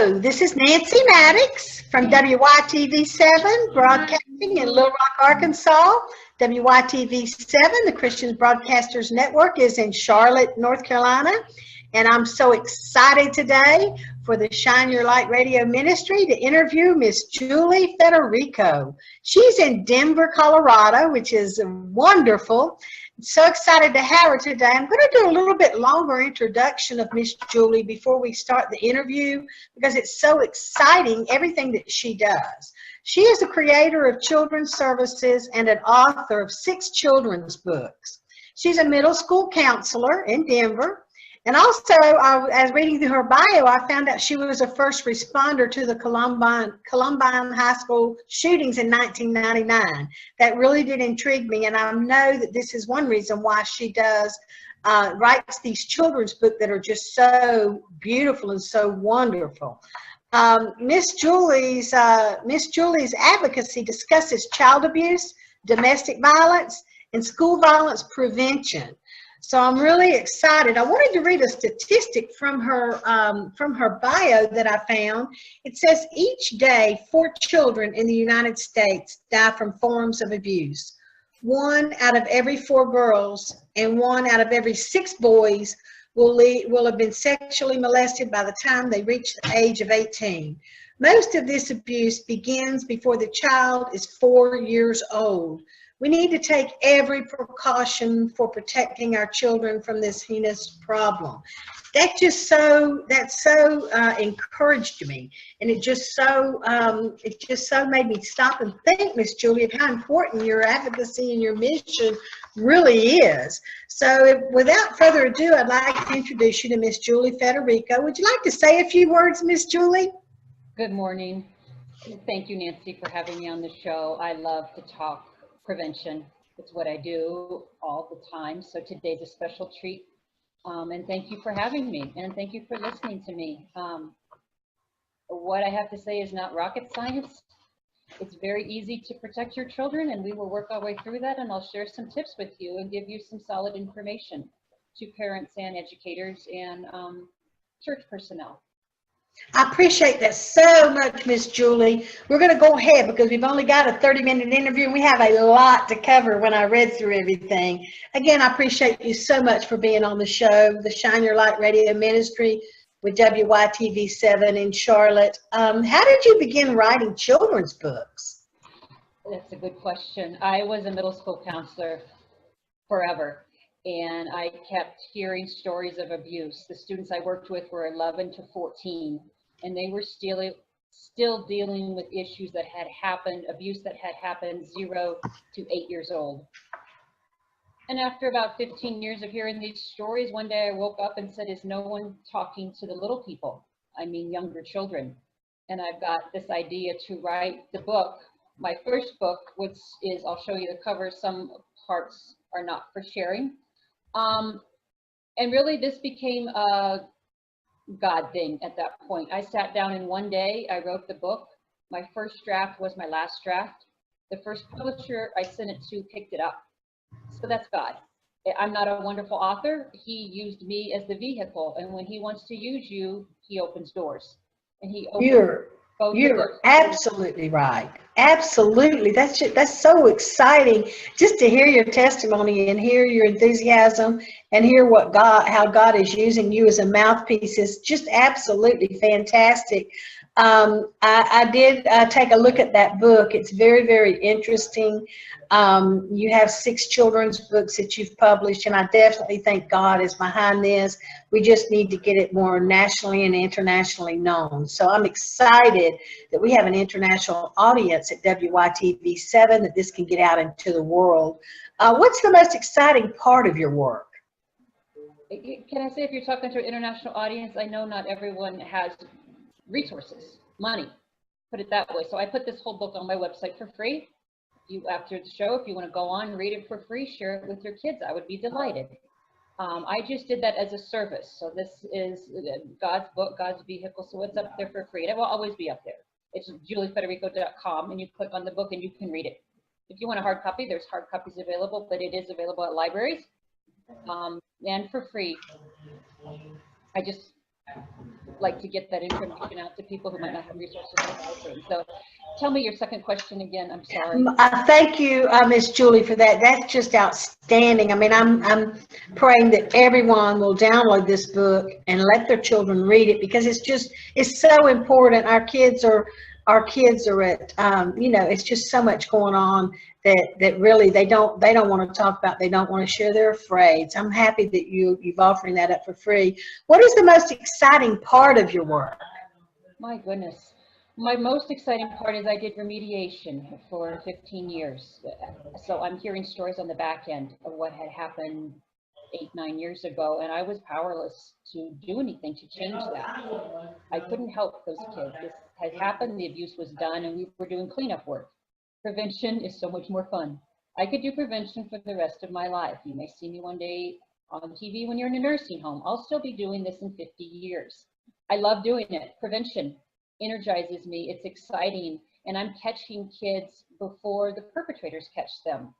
Hello, this is Nancy Maddox from WYTV7, broadcasting in Little Rock, Arkansas. WYTV7, the Christian Broadcasters Network, is in Charlotte, North Carolina. And I'm so excited today for the Shine Your Light Radio Ministry to interview Miss Julie Federico. She's in Denver, Colorado, which is wonderful. So excited to have her today. I'm going to do a little bit longer introduction of Miss Julie before we start the interview because it's so exciting, everything that she does. She is a creator of children's services and an author of 6 children's books. She's a middle school counselor in Denver. And also, as reading through her bio, I found out she was a first responder to the Columbine High School shootings in 1999. That really did intrigue me, and I know that this is one reason why she writes these children's books that are just so beautiful and so wonderful. Miss Julie's advocacy discusses child abuse, domestic violence, and school violence prevention. So I'm really excited. I wanted to read a statistic from her bio that I found. It says each day 4 children in the United States die from forms of abuse. 1 out of every 4 girls and 1 out of every 6 boys will have been sexually molested by the time they reach the age of 18. Most of this abuse begins before the child is 4 years old. We need to take every precaution for protecting our children from this heinous problem. That so encouraged me, and it just so made me stop and think, Miss Julie, of how important your advocacy and your mission really is. So, without further ado, I'd like to introduce you to Miss Julie Federico. Would you like to say a few words, Miss Julie? Good morning. Thank you, Nancy, for having me on the show. I love to talk prevention. It's what I do all the time. So today's a special treat. And thank you for having me. And thank you for listening to me. What I have to say is not rocket science. It's very easy to protect your children, and we will work our way through that. And I'll share some tips with you and give you some solid information to parents and educators and church personnel. I appreciate that so much, Miss Julie. We're going to go ahead because we've only got a 30-minute interview and we have a lot to cover when I read through everything. Again, I appreciate you so much for being on the show, the Shine Your Light Radio Ministry with WYTV7 in Charlotte. How did you begin writing children's books? That's a good question. I was a middle school counselor forever. And I kept hearing stories of abuse. The students I worked with were 11 to 14, and they were still dealing with issues that had happened, abuse that had happened 0 to 8 years old. And after about 15 years of hearing these stories, one day I woke up and said, is no one talking to the little people? I mean, younger children. And I've got this idea to write the book. My first book, which is, I'll show you the cover, some parts are not for sharing. And really this became a God thing at that point. I sat down in one day, I wrote the book. My first draft was my last draft. The first publisher I sent it to picked it up. So that's God. I'm not a wonderful author. He used me as the vehicle. And when he wants to use you, he opens doors. And he opens You're absolutely right. Absolutely. That's so exciting just to hear your testimony and hear your enthusiasm and hear how God is using you as a mouthpiece is just absolutely fantastic. I did take a look at that book. It's very, very interesting. You have 6 children's books that you've published, and I definitely think God is behind this. We just need to get it more nationally and internationally known. So I'm excited that we have an international audience at WYTV7, that this can get out into the world. What's the most exciting part of your work? Can I say, if you're talking to an international audience, I know not everyone has resources, money, put it that way. So I put this whole book on my website for free. After the show, if you want to go on, read it for free, share it with your kids, I would be delighted. I just did that as a service. So this is God's book, God's vehicle. So it's up there for free. It will always be up there. It's juliefederico.com, and you click on the book and you can read it. If you want a hard copy, there's hard copies available, but it is available at libraries and for free. like to get that information out to people who might not have resources to help them. So tell me your second question again. I'm sorry. Thank you, Miss Julie, for that. That's just outstanding. I mean, I'm praying that everyone will download this book and let their children read it, because it's so important. Our kids are at, it's just so much going on that really they don't want to talk about. They don't want to share. They're afraid. So I'm happy that you've offering that up for free. What is the most exciting part of your work? My goodness. My most exciting part is I did remediation for 15 years. So I'm hearing stories on the back end of what had happened 8-9 years ago, and I was powerless to do anything to change that. I couldn't help those kids. This had happened, the abuse was done, and we were doing cleanup work. Prevention is so much more fun. I could do prevention for the rest of my life. You may see me one day on TV when you're in a nursing home. I'll still be doing this in 50 years. I love doing it. Prevention energizes me. It's exciting, and I'm catching kids before the perpetrators catch them.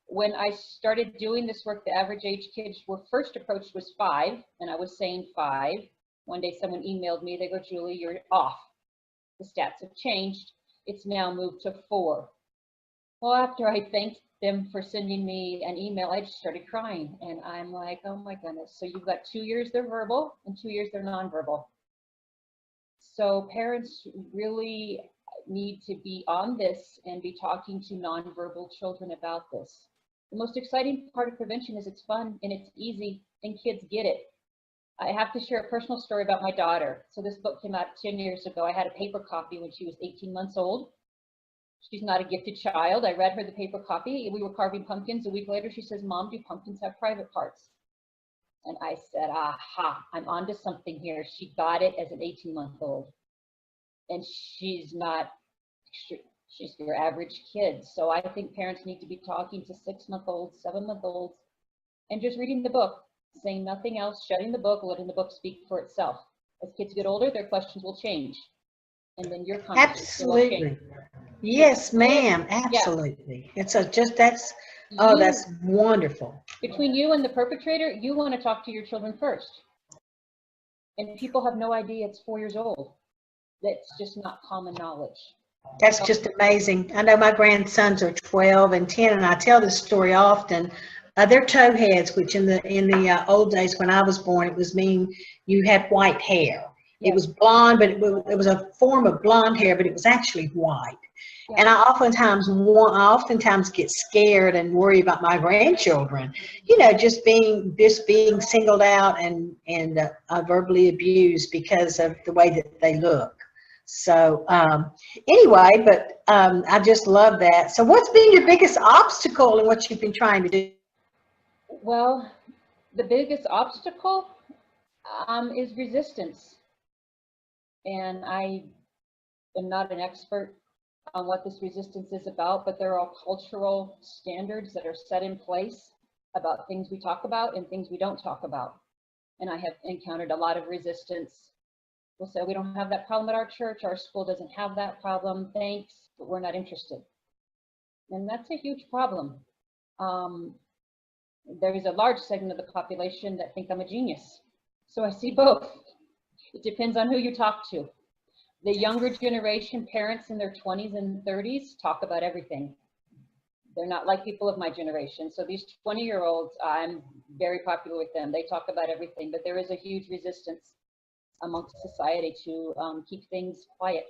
When I started doing this work, the average age kids were first approached was 5, and I was saying 5. One day someone emailed me, they go, Julie, you're off. The stats have changed. It's now moved to 4. Well, after I thanked them for sending me an email, I just started crying, and I'm like, oh my goodness. So you've got 2 years they're verbal and 2 years they're nonverbal. So parents really need to be on this and be talking to nonverbal children about this. The most exciting part of prevention is it's fun and it's easy and kids get it. I have to share a personal story about my daughter. So this book came out 10 years ago. I had a paper copy when she was 18 months old. She's not a gifted child. I read her the paper copy. We were carving pumpkins. A week later, she says, Mom, do pumpkins have private parts? And I said, aha, I'm onto something here. She got it as an 18-month-old. And she's your average kid. So I think parents need to be talking to 6-month-olds, 7-month-olds, and just reading the book, saying nothing else, shutting the book, letting the book speak for itself. As kids get older, their questions will change. And then your conversation will change. Absolutely. Yes, ma'am. Absolutely. Yeah. That's wonderful. Between you and the perpetrator, you want to talk to your children first. And people have no idea it's 4 years old. That's just not common knowledge. That's just amazing. I know my grandsons are 12 and 10, and I tell this story often. They're towheads, which in the old days when I was born, it was mean you had white hair. Yes. It was blonde, but it was a form of blonde hair, but it was actually white. Yeah. And I oftentimes get scared and worry about my grandchildren, just being singled out and verbally abused because of the way that they look. So anyway, but I just love that. So what's been your biggest obstacle in what you've been trying to do? Well, the biggest obstacle is resistance. And I am not an expert on what this resistance is about, but there are cultural standards that are set in place about things we talk about and things we don't talk about. And I have encountered a lot of resistance. We'll say, we don't have that problem at our church, our school doesn't have that problem, thanks, but we're not interested. And that's a huge problem. There is a large segment of the population that think I'm a genius. So I see both. It depends on who you talk to. The younger generation, parents in their 20s and 30s, talk about everything. They're not like people of my generation. So these 20-year-olds, I'm very popular with them. They talk about everything, but there is a huge resistance amongst society to keep things quiet.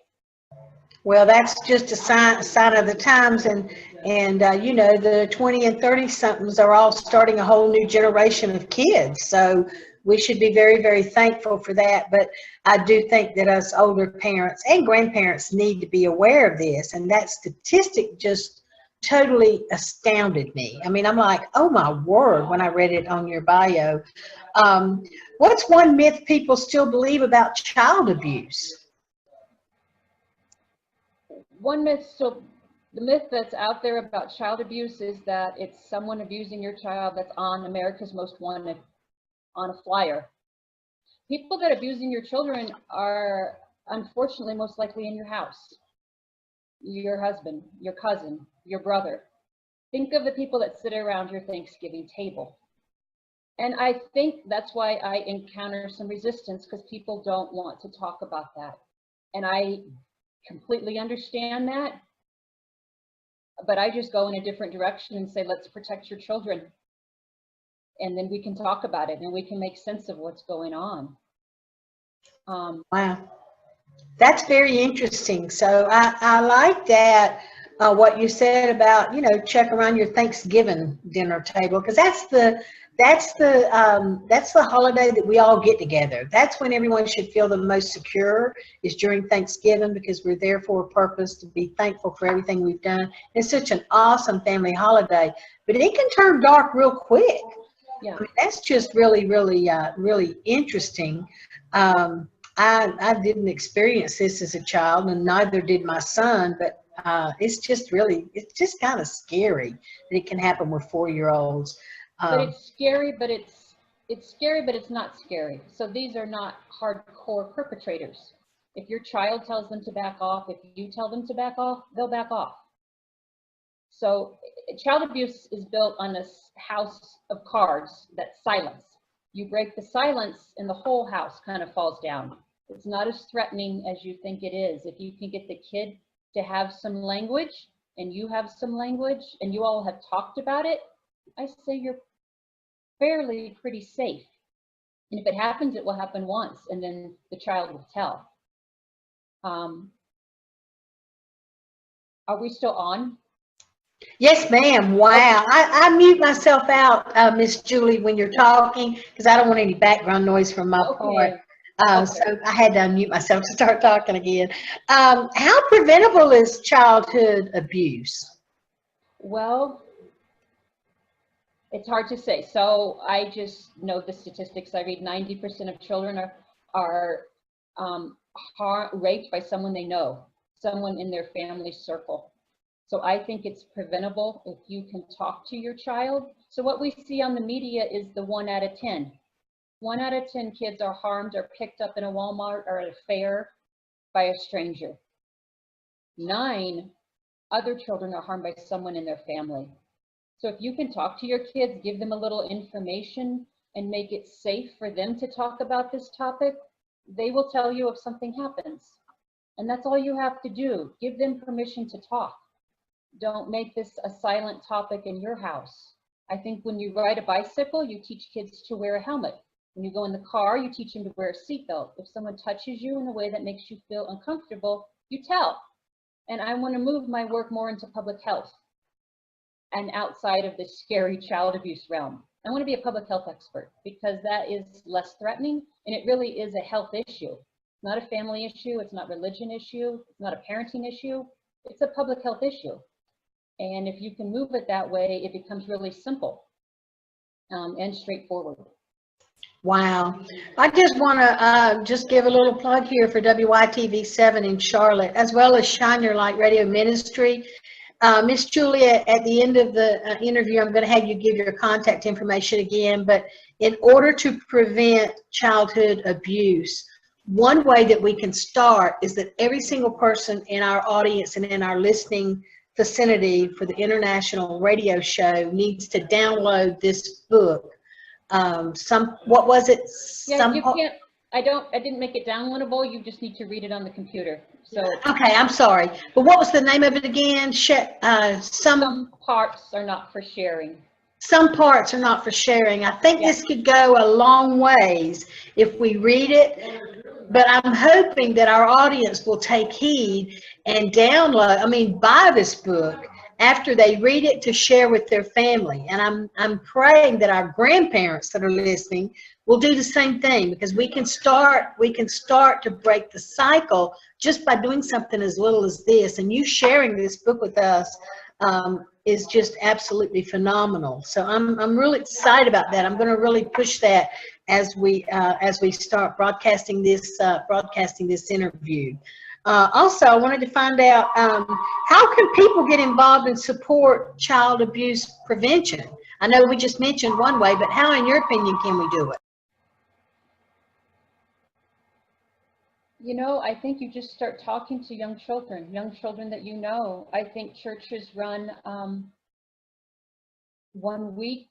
Well, that's just a sign of the times, and the 20 and 30 somethings are all starting a whole new generation of kids. So we should be very, very thankful for that. But I do think that us older parents and grandparents need to be aware of this, and that statistic just totally astounded me. I mean, I'm like, oh my word, when I read it on your bio. What's one myth people still believe about child abuse? One myth, so the myth that's out there about child abuse is that it's someone abusing your child that's on America's Most Wanted on a flyer. People that are abusing your children are unfortunately most likely in your house. Your husband, your cousin, your brother. Think of the people that sit around your Thanksgiving table. And I think that's why I encounter some resistance, because people don't want to talk about that. And I completely understand that. But I just go in a different direction and say, let's protect your children. And then we can talk about it and we can make sense of what's going on. Wow. That's very interesting. So I like that, what you said about, check around your Thanksgiving dinner table, because that's the holiday that we all get together. That's when everyone should feel the most secure, is during Thanksgiving, because we're there for a purpose, to be thankful for everything we've done. It's such an awesome family holiday, but it can turn dark real quick. Yeah. I mean, that's just really, really, really interesting. I didn't experience this as a child, and neither did my son, but it's just kind of scary that it can happen with 4-year-olds. But it's scary, but it's scary, but it's not scary. So these are not hardcore perpetrators. If your child tells them to back off, if you tell them to back off, they'll back off. So child abuse is built on a house of cards that's silence. You break the silence and the whole house kind of falls down. It's not as threatening as you think it is. If you can get the kid to have some language and you have some language and you all have talked about it, I say you're fairly pretty safe. And if it happens, it will happen once, and then the child will tell. Are we still on? Yes, ma'am. Wow. Okay. I mute myself out, Miss Julie, when you're talking, because I don't want any background noise from my part. So I had to unmute myself to start talking again. How preventable is childhood abuse? Well, it's hard to say. So I just know the statistics. I read 90% of children are raped by someone they know, someone in their family circle. So I think it's preventable if you can talk to your child. So what we see on the media is the 1 out of 10. 1 out of 10 kids are harmed or picked up in a Walmart or at a fair by a stranger. 9 other children are harmed by someone in their family. So if you can talk to your kids, give them a little information and make it safe for them to talk about this topic, they will tell you if something happens. And that's all you have to do. Give them permission to talk. Don't make this a silent topic in your house. I think when you ride a bicycle, you teach kids to wear a helmet. When you go in the car, you teach them to wear a seatbelt. If someone touches you in a way that makes you feel uncomfortable, you tell. And I want to move my work more into public health and outside of this scary child abuse realm. I want to be a public health expert because that is less threatening, and it really is a health issue. It's not a family issue, it's not a religion issue, it's not a parenting issue, it's a public health issue. And if you can move it that way, it becomes really simple and straightforward. Wow. I just want to just give a little plug here for WYTV7 in Charlotte, as well as Shine Your Light Radio Ministry. Miss Julia, at the end of the interview, I'm going to have you give your contact information again, but in order to prevent childhood abuse, one way that we can start is that every single person in our audience and in our listening vicinity for the international radio show needs to download this book. What was it? Yeah, you can't, I didn't make it downloadable. You just need to read it on the computer. So okay, I'm sorry, but what was the name of it again? Some parts are not for sharing. Some parts are not for sharing. I think this could go a long ways if we read it, but I'm hoping that our audience will take heed and buy this book after they read it to share with their family. And I'm praying that our grandparents that are listening will do the same thing, because we can start to break the cycle just by doing something as little as this. And you sharing this book with us is just absolutely phenomenal. So I'm really excited about that. I'm going to really push that as we start broadcasting this interview. Also, I wanted to find out how can people get involved and support child abuse prevention? I know we just mentioned one way, but how, in your opinion, can we do it? You know, I think you just start talking to young children that you know. I think churches run 1 week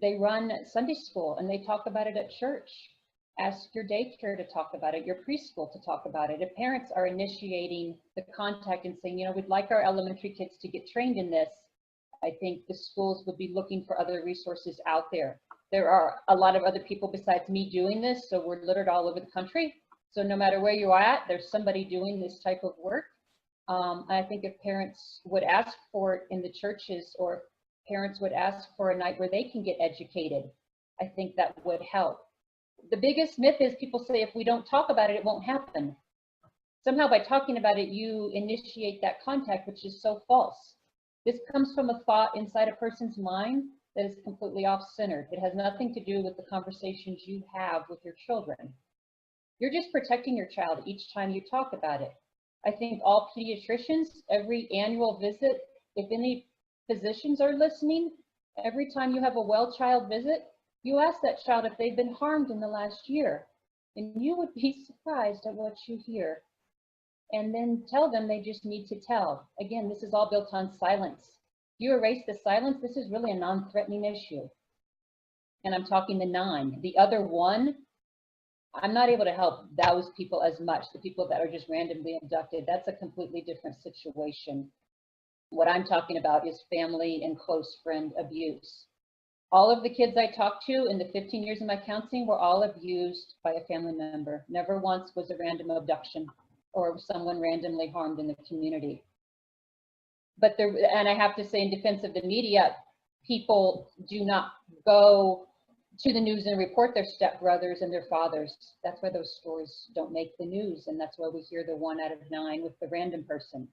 They run Sunday school and they talk about it at church. Ask your daycare to talk about it, your preschool to talk about it. If parents are initiating the contact and saying, you know, we'd like our elementary kids to get trained in this, I think the schools would be looking for other resources out there. There are a lot of other people besides me doing this, so we're littered all over the country. So no matter where you're at, there's somebody doing this type of work. I think if parents would ask for it in the churches, or parents would ask for a night where they can get educated, I think that would help. The biggest myth is people say if we don't talk about it, it won't happen. Somehow by talking about it, you initiate that contact, which is so false. This comes from a thought inside a person's mind that is completely off-centered. It has nothing to do with the conversations you have with your children. You're just protecting your child each time you talk about it. I think all pediatricians, every annual visit, if any physicians are listening, every time you have a well child visit, you ask that child if they've been harmed in the last year, and you would be surprised at what you hear. And then tell them they just need to tell. Again, this is all built on silence. If you erase the silence, this is really a non-threatening issue. And I'm talking the 9. The other 1, I'm not able to help those people as much, the people that are just randomly abducted. That's a completely different situation. What I'm talking about is family and close friend abuse. All of the kids I talked to in the 15 years of my counseling were all abused by a family member. Never once was a random abduction or someone randomly harmed in the community. But there, and I have to say in defense of the media, people do not go to the news and report their stepbrothers and their fathers. That's why those stories don't make the news. And that's why we hear the 1 out of 9 with the random person.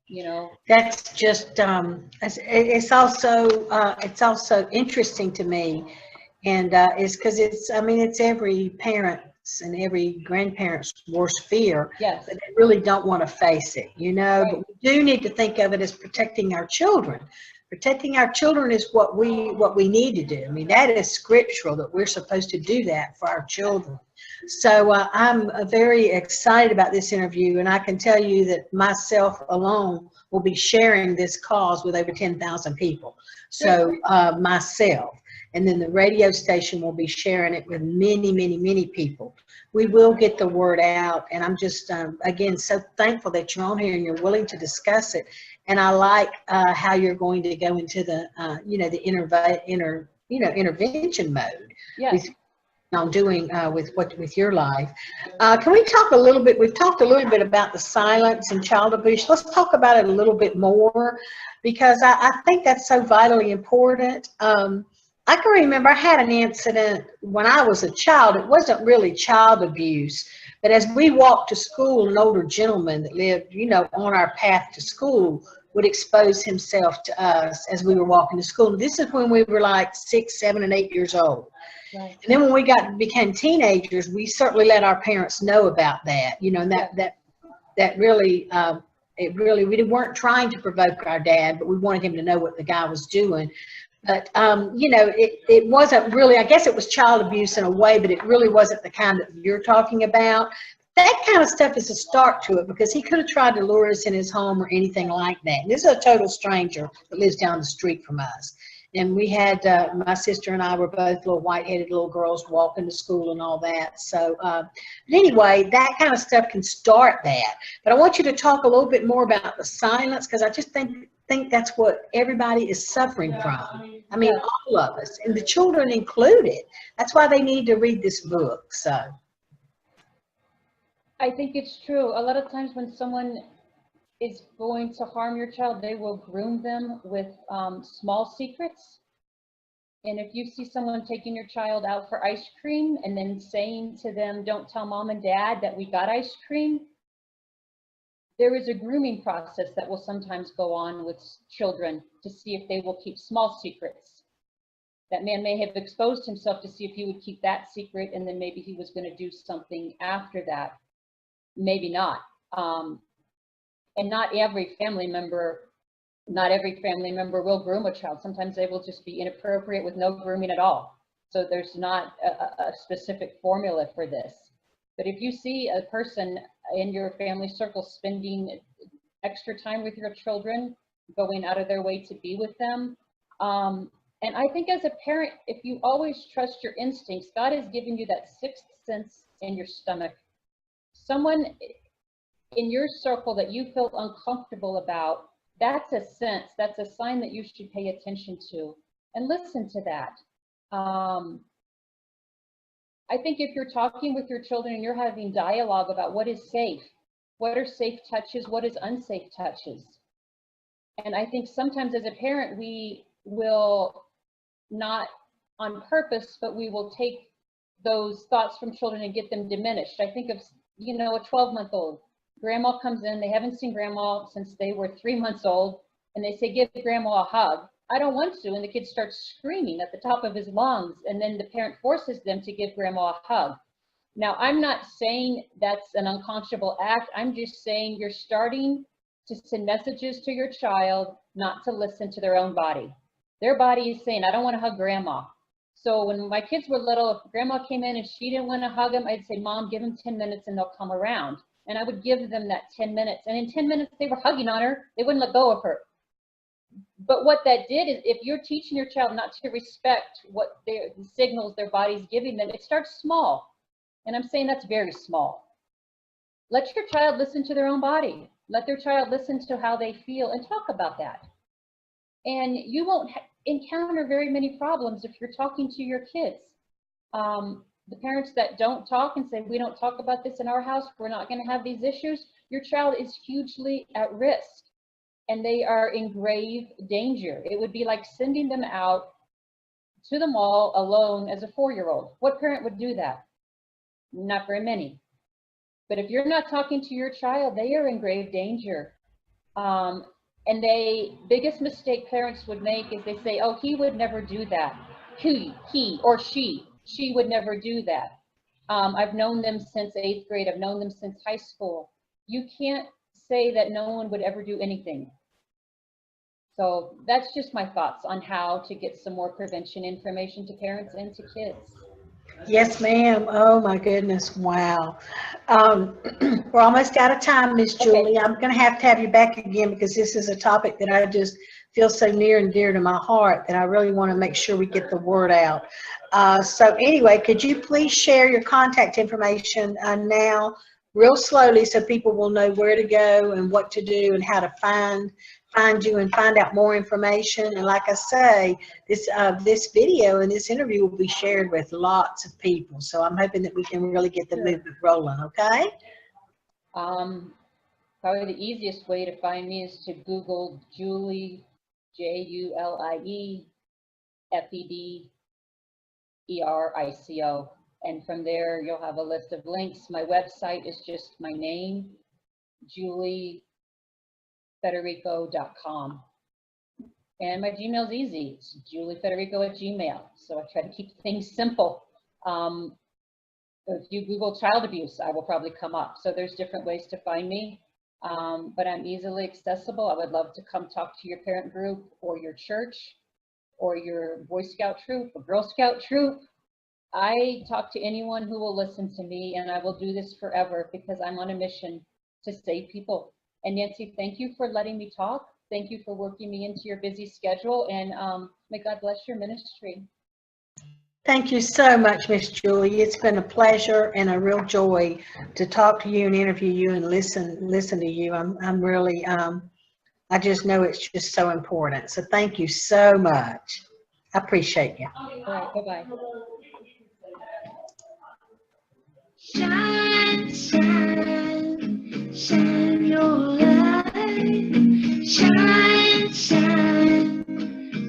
You know, that's just it's also interesting to me, and it's because it's, I mean, it's every parent's and every grandparent's worst fear. yes, But they really don't want to face it, you know. right. But we do need to think of it as protecting our children. Protecting our children is what we need to do. I mean, that is scriptural, that we're supposed to do that for our children. So I'm very excited about this interview, and I can tell you that myself alone will be sharing this cause with over 10,000 people. So myself, and then the radio station will be sharing it with many, many, many people. We will get the word out, and I'm just, again, so thankful that you're on here and you're willing to discuss it. And I like how you're going to go into the, you know, the intervention mode. Yes. On doing with your life. Can we talk a little bit, we've talked a little bit about the silence and child abuse. Let's talk about it a little bit more, because I think that's so vitally important. I can remember I had an incident when I was a child. It wasn't really child abuse, but as we walked to school, an older gentleman that lived, you know, on our path to school would expose himself to us as we were walking to school. This is when we were like 6, 7, and 8 years old. Right. And then when we became teenagers, we certainly let our parents know about that, you know, and that really, we weren't trying to provoke our dad, but we wanted him to know what the guy was doing. But, you know, it wasn't really, I guess it was child abuse in a way, but it really wasn't the kind that you're talking about. That kind of stuff is a start to it, because he could have tried to lure us in his home or anything like that. And this is a total stranger that lives down the street from us. And we had, my sister and I were both little white-headed little girls walking to school and all that. So, but anyway, that kind of stuff can start that. But I want you to talk a little bit more about the silence, because I just think that's what everybody is suffering from. I mean, all of us, and the children included. That's why they need to read this book. So, I think it's true. A lot of times when someone is going to harm your child, they will groom them with small secrets. And if you see someone taking your child out for ice cream and then saying to them, don't tell mom and dad that we got ice cream, there is a grooming process that will sometimes go on with children to see if they will keep small secrets. That man may have exposed himself to see if he would keep that secret, and then maybe he was going to do something after that. Maybe not. And not every family member will groom a child. Sometimes they will just be inappropriate with no grooming at all. So there's not a specific formula for this. But if you see a person in your family circle spending extra time with your children, going out of their way to be with them, and And I think as a parent, if you always trust your instincts, God has given you that sixth sense in your stomach. Someone in your circle that you feel uncomfortable about, that's a sense, that's a sign that you should pay attention to and listen to that. I think if you're talking with your children and you're having dialogue about what is safe, what are safe touches, what is unsafe touches. And I think sometimes as a parent, we will not on purpose, but we will take those thoughts from children and get them diminished. I think of, you know, a 12-month-old. Grandma comes in, they haven't seen grandma since they were 3 months old, and they say, give grandma a hug. I don't want to, and the kid starts screaming at the top of his lungs, and then the parent forces them to give grandma a hug. Now, I'm not saying that's an unconscionable act. I'm just saying you're starting to send messages to your child not to listen to their own body. Their body is saying, I don't want to hug grandma. So when my kids were little, if grandma came in and she didn't want to hug them, I'd say, Mom, give them 10 minutes and they'll come around. And I would give them that 10 minutes. And in 10 minutes, they were hugging on her. They wouldn't let go of her. But what that did is, if you're teaching your child not to respect what the signals their body's giving them, it starts small. And I'm saying that's very small. Let your child listen to their own body. Let their child listen to how they feel and talk about that. And you won't encounter very many problems if you're talking to your kids. The parents that don't talk and say, we don't talk about this in our house, we're not going to have these issues, your child is hugely at risk and they are in grave danger. It would be like sending them out to the mall alone as a 4-year-old. What parent would do that? Not very many. But if you're not talking to your child, they are in grave danger. And the biggest mistake parents would make is they say, oh, he would never do that. He or she would never do that. I've known them since 8th grade. I've known them since high school. You can't say that no one would ever do anything. So that's just my thoughts on how to get some more prevention information to parents and to kids. Yes, ma'am. Oh my goodness. Wow. We're almost out of time, Miss Julie. I'm going to have you back again because this is a topic that I just feel so near and dear to my heart that I really want to make sure we get the word out. So anyway, could you please share your contact information now real slowly so people will know where to go and what to do and how to find you and find out more information. And like I say, this video and this interview will be shared with lots of people. So I'm hoping that we can really get the movement rolling, okay? Probably the easiest way to find me is to Google Julie, Julie, Federico. And from there, you'll have a list of links. My website is just my name, juliefederico.com. And my Gmail's easy. It's juliefederico@gmail. So I try to keep things simple. If you Google child abuse, I will probably come up. So there's different ways to find me. But I'm easily accessible. I would love to come talk to your parent group or your church or your Boy Scout troop or Girl Scout troop. I talk to anyone who will listen to me, and I will do this forever because I'm on a mission to save people. And Nancy, thank you for letting me talk. Thank you for working me into your busy schedule, and may God bless your ministry. Thank you so much, Miss Julie. It's been a pleasure and a real joy to talk to you and interview you and listen to you. I'm really, I just know it's just so important. So thank you so much. I appreciate you. All right, bye-bye. Shine, shine, shine your light. Shine, shine,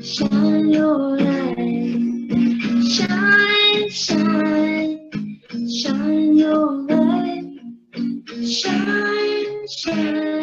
shine your light. Shine, shine, shine your light. Shine, shine.